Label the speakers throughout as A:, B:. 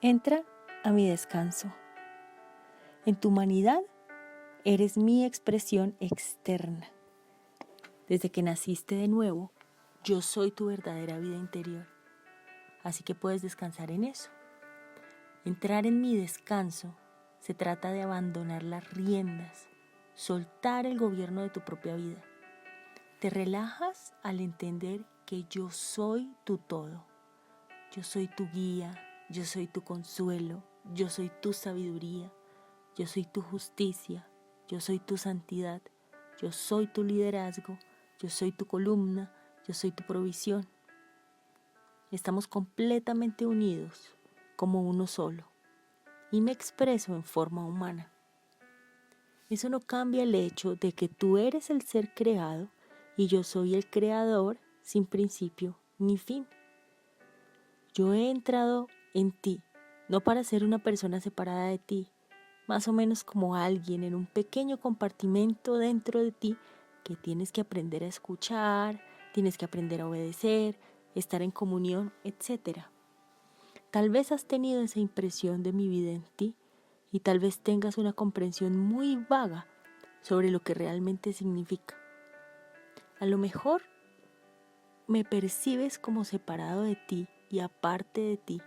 A: Entra a mi descanso. En tu humanidad eres mi expresión externa. Desde que naciste de nuevo, yo soy tu verdadera vida interior. Así que puedes descansar en eso. Entrar en mi descanso se trata de abandonar las riendas, soltar el gobierno de tu propia vida. Te relajas al entender que yo soy tu todo. Yo soy tu guía, yo soy tu consuelo, yo soy tu sabiduría, yo soy tu justicia, yo soy tu santidad, yo soy tu liderazgo, yo soy tu columna, yo soy tu provisión. Estamos completamente unidos como uno solo y me expreso en forma humana. Eso no cambia el hecho de que tú eres el ser creado y yo soy el creador sin principio ni fin. Yo he entrado en ti, no para ser una persona separada de ti, más o menos como alguien en un pequeño compartimento dentro de ti que tienes que aprender a escuchar, tienes que aprender a obedecer, estar en comunión, etc. Tal vez has tenido esa impresión de mi vida en ti y tal vez tengas una comprensión muy vaga sobre lo que realmente significa. A lo mejor me percibes como separado de ti y aparte de ti,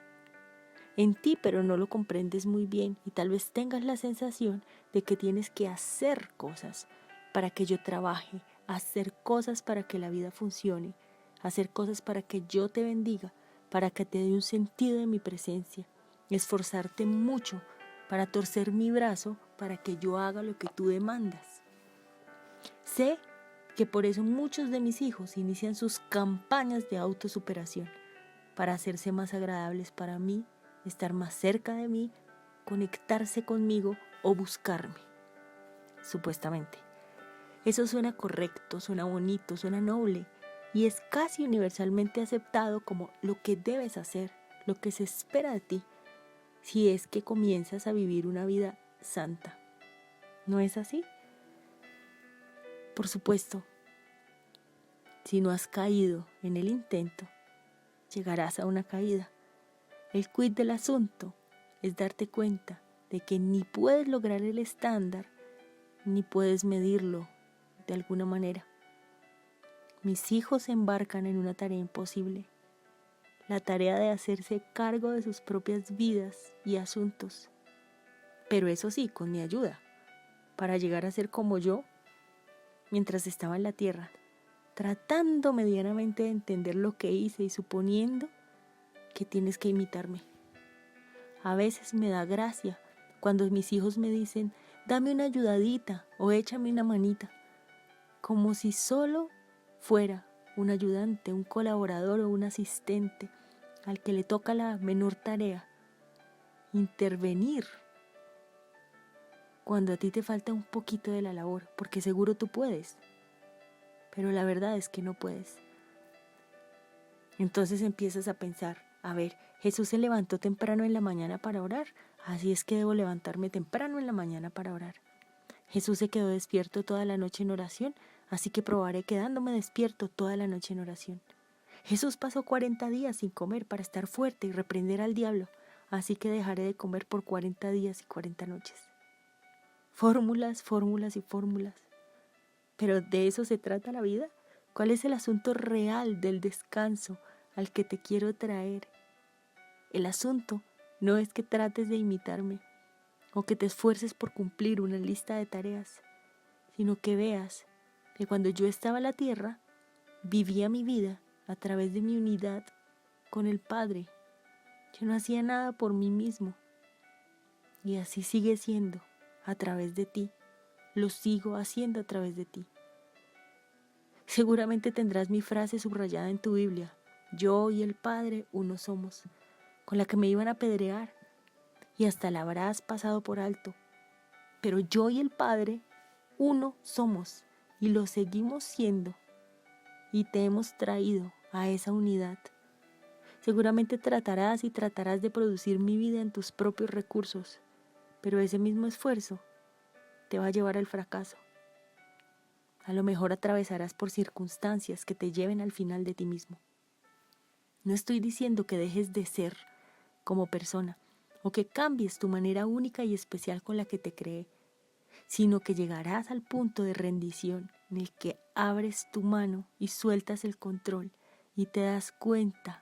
A: en ti, pero no lo comprendes muy bien y tal vez tengas la sensación de que tienes que hacer cosas para que yo trabaje, hacer cosas para que la vida funcione, hacer cosas para que yo te bendiga, para que te dé un sentido de mi presencia, esforzarte mucho para torcer mi brazo para que yo haga lo que tú demandas. Sé que por eso muchos de mis hijos inician sus campañas de autosuperación, para hacerse más agradables para mí, estar más cerca de mí, conectarse conmigo o buscarme, supuestamente. Eso suena correcto, suena bonito, suena noble y es casi universalmente aceptado como lo que debes hacer, lo que se espera de ti, si es que comienzas a vivir una vida santa. ¿No es así? Por supuesto, si no has caído en el intento, llegarás a una caída. El quid del asunto es darte cuenta de que ni puedes lograr el estándar, ni puedes medirlo de alguna manera. Mis hijos se embarcan en una tarea imposible, la tarea de hacerse cargo de sus propias vidas y asuntos, pero eso sí, con mi ayuda, para llegar a ser como yo, mientras estaba en la tierra, tratando medianamente de entender lo que hice y suponiendo que tienes que imitarme. A veces me da gracia cuando mis hijos me dicen, dame una ayudadita o échame una manita, como si solo fuera un ayudante, un colaborador o un asistente al que le toca la menor tarea, intervenir cuando a ti te falta un poquito de la labor, porque seguro tú puedes, pero la verdad es que no puedes. Entonces empiezas a pensar, a ver, Jesús se levantó temprano en la mañana para orar, así es que debo levantarme temprano en la mañana para orar. Jesús se quedó despierto toda la noche en oración, así que probaré quedándome despierto toda la noche en oración. Jesús pasó 40 días sin comer para estar fuerte y reprender al diablo, así que dejaré de comer por 40 días y 40 noches. Fórmulas, fórmulas y fórmulas. ¿Pero de eso se trata la vida? ¿Cuál es el asunto real del descanso al que te quiero traer? El asunto no es que trates de imitarme o que te esfuerces por cumplir una lista de tareas, sino que veas que cuando yo estaba en la tierra, vivía mi vida a través de mi unidad con el Padre. Yo no hacía nada por mí mismo y así sigue siendo a través de ti. Lo sigo haciendo a través de ti. Seguramente tendrás mi frase subrayada en tu Biblia, yo y el Padre uno somos, con la que me iban a apedrear y hasta la habrás pasado por alto. Pero yo y el Padre uno somos y lo seguimos siendo y te hemos traído a esa unidad. Seguramente tratarás de producir mi vida en tus propios recursos, pero ese mismo esfuerzo te va a llevar al fracaso. A lo mejor atravesarás por circunstancias que te lleven al final de ti mismo. No estoy diciendo que dejes de ser como persona, o que cambies tu manera única y especial con la que te creé, sino que llegarás al punto de rendición en el que abres tu mano y sueltas el control y te das cuenta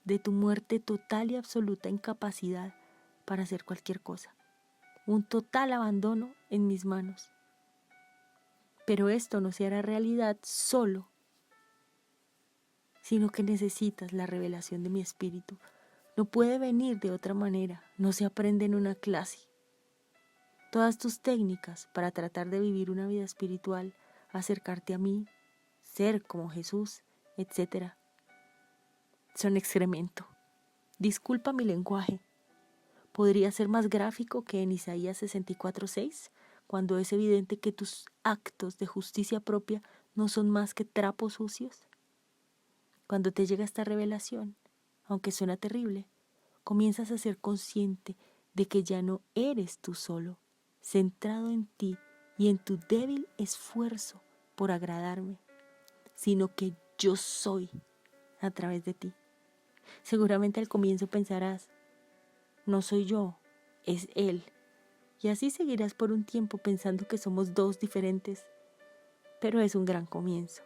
A: de tu muerte total y absoluta incapacidad para hacer cualquier cosa. Un total abandono en mis manos. Pero esto no se hará realidad solo, sino que necesitas la revelación de mi espíritu. No puede venir de otra manera, no se aprende en una clase. Todas tus técnicas para tratar de vivir una vida espiritual, acercarte a mí, ser como Jesús, etc., son excremento. Disculpa mi lenguaje. Podría ser más gráfico que en Isaías 64:6, cuando es evidente que tus actos de justicia propia no son más que trapos sucios. Cuando te llega esta revelación, aunque suena terrible, comienzas a ser consciente de que ya no eres tú solo, centrado en ti y en tu débil esfuerzo por agradarme, sino que yo soy a través de ti. Seguramente al comienzo pensarás, no soy yo, es Él. Y así seguirás por un tiempo pensando que somos dos diferentes, pero es un gran comienzo.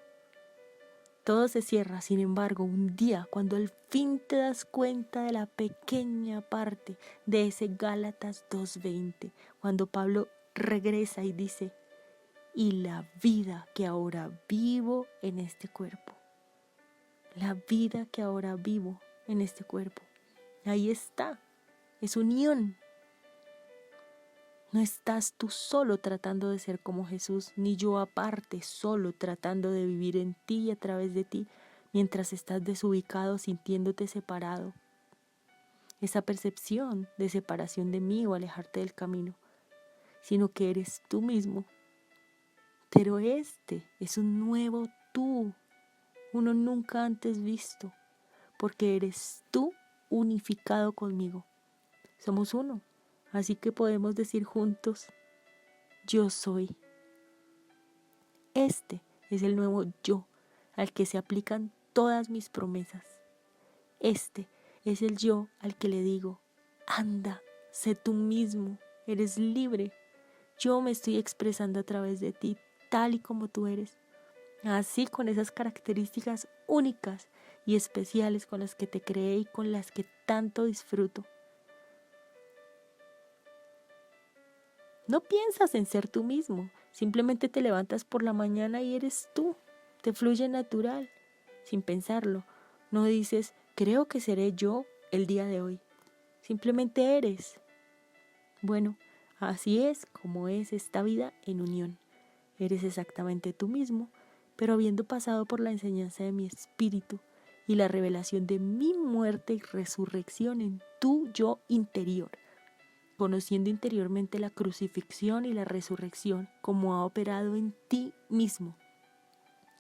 A: Todo se cierra, sin embargo, un día cuando al fin te das cuenta de la pequeña parte de ese Gálatas 2:20, cuando Pablo regresa y dice, y la vida que ahora vivo en este cuerpo, la vida que ahora vivo en este cuerpo, ahí está, es unión. No estás tú solo tratando de ser como Jesús, ni yo aparte solo tratando de vivir en ti y a través de ti, mientras estás desubicado sintiéndote separado. Esa percepción de separación de mí o alejarte del camino, sino que eres tú mismo. Pero este es un nuevo tú, uno nunca antes visto, porque eres tú unificado conmigo. Somos uno. Así que podemos decir juntos, yo soy. Este es el nuevo yo al que se aplican todas mis promesas. Este es el yo al que le digo, anda, sé tú mismo, eres libre. Yo me estoy expresando a través de ti, tal y como tú eres. Así con esas características únicas y especiales con las que te creé y con las que tanto disfruto. No piensas en ser tú mismo, simplemente te levantas por la mañana y eres tú, te fluye natural, sin pensarlo. No dices, creo que seré yo el día de hoy, simplemente eres. Bueno, así es como es esta vida en unión. Eres exactamente tú mismo, pero habiendo pasado por la enseñanza de mi espíritu y la revelación de mi muerte y resurrección en tu yo interior, conociendo interiormente la crucifixión y la resurrección como ha operado en ti mismo,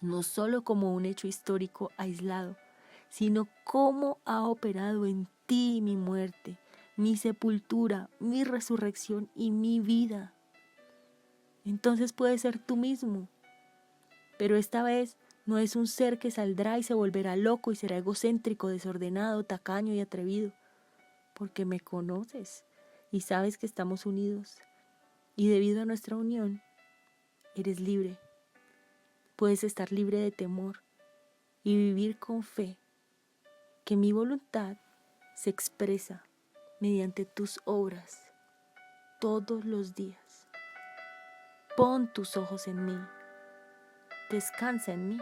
A: no solo como un hecho histórico aislado, sino como ha operado en ti mi muerte, mi sepultura, mi resurrección y mi vida. Entonces puedes ser tú mismo, pero esta vez no es un ser que saldrá y se volverá loco y será egocéntrico, desordenado, tacaño y atrevido, porque me conoces y sabes que estamos unidos, y debido a nuestra unión, eres libre. Puedes estar libre de temor y vivir con fe que mi voluntad se expresa mediante tus obras todos los días. Pon tus ojos en mí, descansa en mí